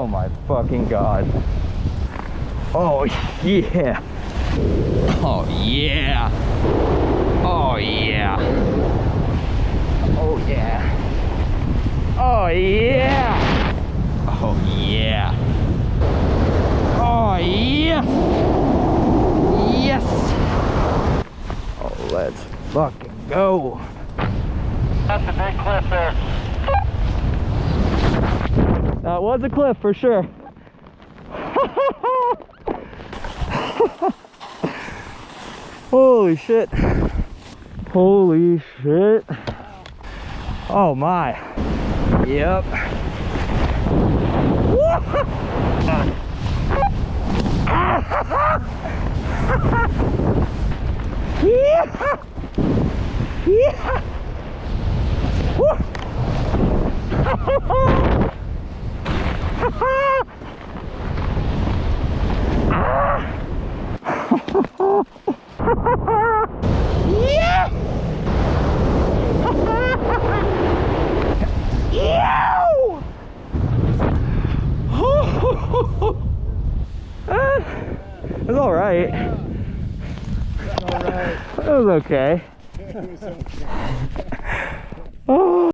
Oh my fucking god. Oh yeah. Oh yeah. Oh yeah. Oh yeah. Oh yeah. Oh yeah. Oh yes. Yes. Oh, let's fucking go. That's a big cliff there. That was a cliff for sure. Holy shit. Holy shit. Oh my. Yep. Yeah. Yeah. Yeah. It was alright. It was okay. Oh.